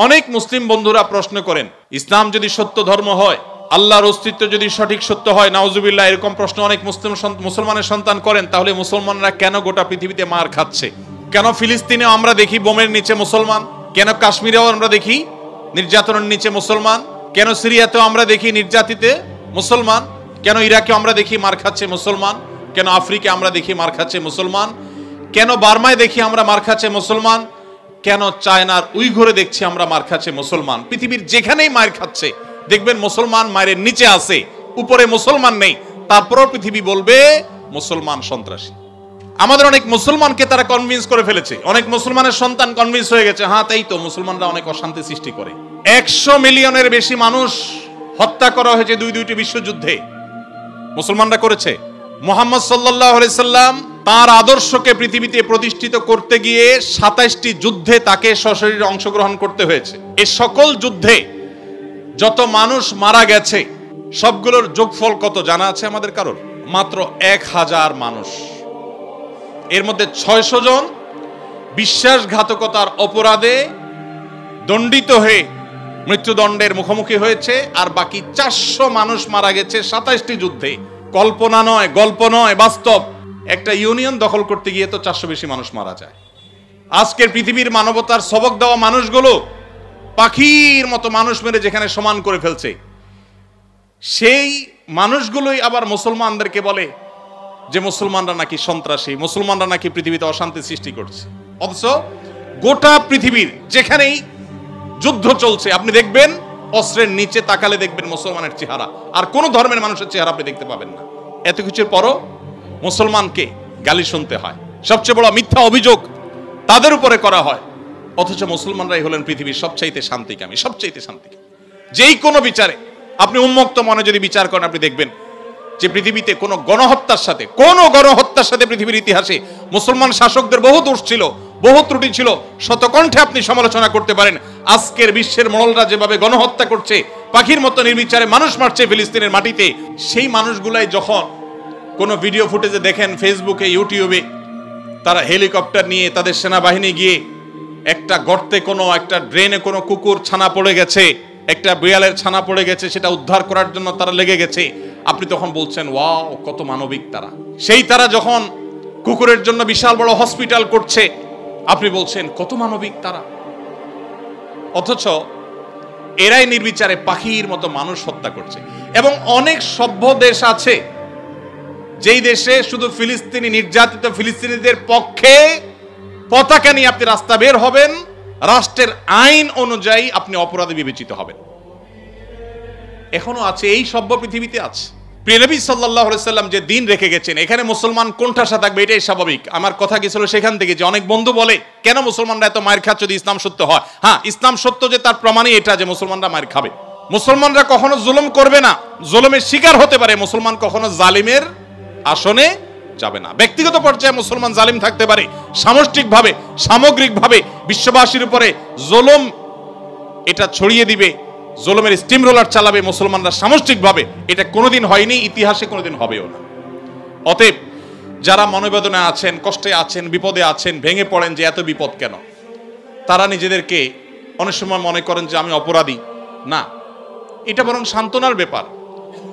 অনেক মুসলিম বন্ধুরা প্রশ্ন করেন, ইসলাম যদি সত্য ধর্ম হয়, আল্লাহর অস্তিত্ব যদি সঠিক সত্য হয়, নাউজুবিল্লাহ, এরকম প্রশ্ন অনেক মুসলমানের সন্তান করেন, তাহলে মুসলমানরা কেন গোটা পৃথিবীতে মার খাচ্ছে? কেন ফিলিস্তিনে আমরা দেখি বোমের নিচে মুসলমান? কেন কাশ্মীরেও আমরা দেখি নির্যাতনের নিচে মুসলমান? কেন সিরিয়াতেও আমরা দেখি নির্যাতিতে মুসলমান? কেন ইরাকে আমরা দেখি মার খাচ্ছে মুসলমান? কেন আফ্রিকা আমরা দেখি মার খাচ্ছে মুসলমান? কেন বার্মায় দেখি আমরা মার খাচ্ছে মুসলমান? কেন চায়নার উইঘুরে দেখছি আমরা মার খাচ্ছে মুসলমান? পৃথিবীর যেখানেই মার খাচ্ছে দেখবেন মুসলমান মায়ের নিচে আছে, উপরে মুসলমান নেই, তারপরও পৃথিবী বলবে মুসলমান সন্ত্রাসী। আমাদের অনেক মুসলমানকে তারা কনভিন্স করে ফেলেছে, অনেক মুসলমানের সন্তান কনভিন্স হয়ে গেছে, হ্যাঁ তাই তো, মুসলমানরা অনেক অশান্তি সৃষ্টি করে। 100 মিলিয়নের বেশি মানুষ হত্যা করা হয়েছে দুইটি বিশ্বযুদ্ধে, মুসলমানরা করেছে। মুহাম্মদ সাল্লাল্লাহু আলাইহি সাল্লাম তার আদর্শকে পৃথিবীতে প্রতিষ্ঠিত করতে গিয়ে 27টি যুদ্ধে তাকে সশরীরে অংশগ্রহণ করতে হয়েছে। এই সকল যুদ্ধে যত মানুষ মারা গেছে সবগুলোর যোগফল কত জানা আছে আমাদের কারোর? মাত্র 1000 মানুষ। এর মধ্যে 600 জন বিশ্বাসঘাতকতার অপরাধে দণ্ডিত হয়ে মৃত্যুদণ্ডের মুখোমুখি হয়েছে, আর বাকি 400 মানুষ মারা গেছে 27টি যুদ্ধে। কল্পনা নয়, গল্প নয়, বাস্তব। একটা ইউনিয়ন দখল করতে গিয়ে তো 400 বেশি মানুষ মারা যায়। আজকের পৃথিবীর মানবতার সবক দেওয়া মানুষগুলো পাখির মতো মানুষ মেরে যেখানে সমান করে ফেলছে, সেই মানুষগুলোই আবার মুসলমানদেরকে বলে যে মুসলমানরা নাকি সন্ত্রাসী, মুসলমানরা নাকি পৃথিবীতে অশান্তি সৃষ্টি করছে। অথচ গোটা পৃথিবীর যেখানেই যুদ্ধ চলছে আপনি দেখবেন অস্ত্রের নিচে তাকালে দেখবেন মুসলমানের চেহারা, আর কোন ধর্মের মানুষের চেহারা আপনি দেখতে পাবেন না। এত কিছুর পরও মুসলমানকে গালি শুনতে হয়, সবচেয়ে বড় মিথ্যা অভিযোগ তাদের উপরে করা হয়। অথচ মুসলমানরাই হলেন পৃথিবীর সবচাইতে শান্তিকামী, সবচাইতে শান্তিকামী। যেই কোনো বিচারে আপনি উন্মুক্ত মনে যদি বিচার করেন, আপনি দেখবেন যে পৃথিবীতে কোনো গণহত্যার সাথে পৃথিবীর ইতিহাসে মুসলমান শাসকদের বহু দোষ ছিল, বহু ত্রুটি ছিল, শতকণ্ঠে আপনি সমালোচনা করতে পারেন। আজকের বিশ্বের মোড়লরা যেভাবে গণহত্যা করছে, পাখির মতো নির্বিচারে মানুষ মারছে ফিলিস্তিনের মাটিতে, সেই মানুষগুলাই যখন কোনো ভিডিও ফুটেজে দেখেন ফেসবুকে, ইউটিউবে, তারা হেলিকপ্টার নিয়ে তাদের সেনাবাহিনী গিয়ে একটা গর্তে, কোনো একটা ড্রেনে কোনো কুকুর ছানা পড়ে গেছে, একটা বিড়ালের ছানা পড়ে গেছে, সেটা উদ্ধার করার জন্য তারা লেগে গেছে, আপনি তখন বলছেন ওয়াও কত মানবিক তারা। সেই তারা যখন কুকুরের জন্য বিশাল বড় হসপিটাল করছে, আপনি বলছেন কত মানবিক তারা। অথচ এরাই নির্বিচারে পাখির মতো মানুষ হত্যা করছে। এবং অনেক সভ্য দেশ আছে যেই দেশে শুধু ফিলিস্তিনি নির্যাতিত ফিলিস্তিনিদের পক্ষে পতাকা নিয়ে আপনি রাস্তা বের হবেন, রাষ্ট্রের আইন অনুযায়ী আপনি অপরাধী বিবেচিত হবেন। এখনো আছে, এই সভ্য পৃথিবীতে আছে। প্রিয় নবী সাল্লাল্লাহু আলাইহি সাল্লাম যে দিন রেখে গেছেন, এখানে মুসলমান কোণঠাসা থাকবে, এটাই স্বাভাবিক। আমার কথা গেছিল সেখান থেকে যে অনেক বন্ধু বলে কেন মুসলমানরা এত মার খাচ্ছে যদি ইসলাম সত্য হয়? হ্যাঁ, ইসলাম সত্য যে তার প্রমাণই এটা যে মুসলমানরা মার খাবে। মুসলমানরা কখনো জুলুম করবে না, জুলুমের শিকার হতে পারে, মুসলমান কখনো জালিমের আসনে যাবে না। ব্যক্তিগত পর্যায়ে মুসলমান জালিম থাকতে পারে, সামষ্টিকভাবে সামগ্রিকভাবে বিশ্ববাসীর উপরে জুলুম এটা ছড়িয়ে দিবে, জুলুমের স্টিম রোলার চালাবে মুসলমানরা সামষ্টিকভাবে, এটা কোনোদিন হয়নি, ইতিহাসে কোনোদিন হবেও না। অতএব যারা মনোবেদনা আছেন, কষ্টে আছেন, বিপদে আছেন, ভেঙে পড়েন যে এত বিপদ কেন, তারা নিজেদেরকে অনেক সময় মনে করেন যে আমি অপরাধী। না, এটা বরং সান্ত্বনার ব্যাপার।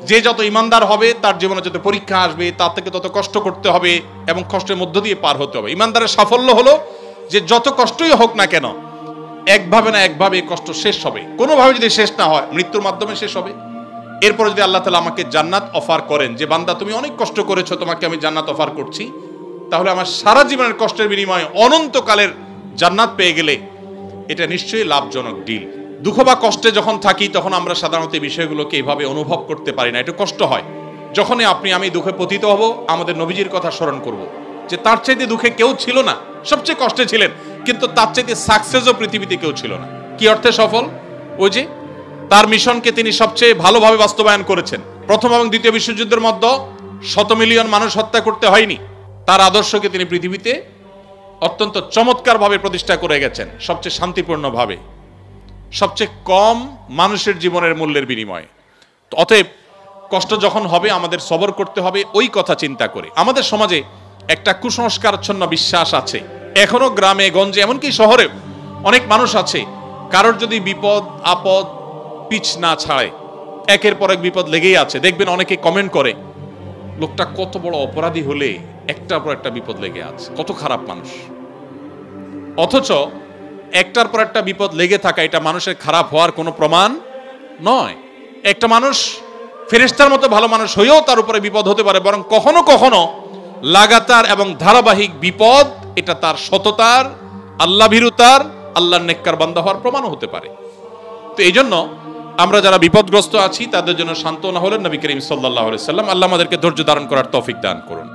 যে যত ইমানদার হবে তার জীবনে যত পরীক্ষা আসবে তার থেকে তত কষ্ট করতে হবে এবং কষ্টের মধ্য দিয়ে পার হতে হবে। ইমানদারের সাফল্য হলো যে যত কষ্টই হোক না কেন একভাবে না একভাবে কষ্ট শেষ হবে। কোনোভাবে যদি শেষ না হয় মৃত্যুর মাধ্যমে শেষ হবে। এরপরে যদি আল্লাহ তাআলা আমাকে জান্নাত অফার করেন যে বান্দা তুমি অনেক কষ্ট করেছো, তোমাকে আমি জান্নাত অফার করছি, তাহলে আমার সারা জীবনের কষ্টের বিনিময়ে অনন্তকালের জান্নাত পেয়ে গেলে এটা নিশ্চয়ই লাভজনক ডিল। দুঃখ বা কষ্টে যখন থাকি তখন আমরা সাধারণত এই বিষয়গুলোকে এইভাবে অনুভব করতে পারি না, একটু কষ্ট হয়। যখনই আমি দুঃখে পতিত হব, আমাদের নবীজির কথা স্মরণ করব যে তার চাইতে দুঃখে কেউ ছিল না, সবচেয়ে কষ্টে ছিলেন, কিন্তু তার চাইতে সাকসেসও পৃথিবীতে কেউ ছিল না। কি অর্থে সফল? ওই যে তার মিশনকে তিনি সবচেয়ে ভালোভাবে বাস্তবায়ন করেছেন। প্রথম এবং দ্বিতীয় বিশ্বযুদ্ধের মধ্যে 100 মিলিয়ন মানুষ হত্যা করতে হয়নি। তার আদর্শকে তিনি পৃথিবীতে অত্যন্ত চমৎকারভাবে প্রতিষ্ঠা করে গেছেন, সবচেয়ে শান্তিপূর্ণভাবে, সবচেয়ে কম মানুষের জীবনের মূল্যের বিনিময়ে। অতএব কষ্ট যখন হবে আমাদের সবর করতে হবে ওই কথা চিন্তা করে। আমাদের সমাজে একটা কুসংস্কারাচ্ছন্ন বিশ্বাস আছে, এখনো গ্রামে গঞ্জে এমনকি শহরেও অনেক মানুষ আছে কারোর যদি বিপদ আপদ পিছ না ছাড়ে, একের পর এক বিপদ লেগেই আছে, দেখবেন অনেকে কমেন্ট করে লোকটা কত বড় অপরাধী হলে একটার পর একটা বিপদ লেগে আছে, কত খারাপ মানুষ। অথচ একটার পর একটা বিপদ লেগে থাকা এটা মানুষের খারাপ হওয়ার কোনো প্রমাণ নয়। একটা মানুষ ফেরেশতার মতো ভালো মানুষ হয়েও তার উপরে বিপদ হতে পারে, বরং কখনো কখনো লাগাতার এবং ধারাবাহিক বিপদ এটা তার সততার, আল্লাহ ভীরুতার, আল্লাহর নেককার বান্দা হওয়ার প্রমাণও হতে পারে। তো এই জন্য আমরা যারা বিপদগ্রস্ত আছি তাদের জন্য সান্ত্বনা হলেন নবী করিম সাল্লাল্লাহু আলাইহি ওয়াসাল্লাম। আল্লাহ আমাদেরকে ধৈর্য ধারণ করার তৌফিক দান করুন।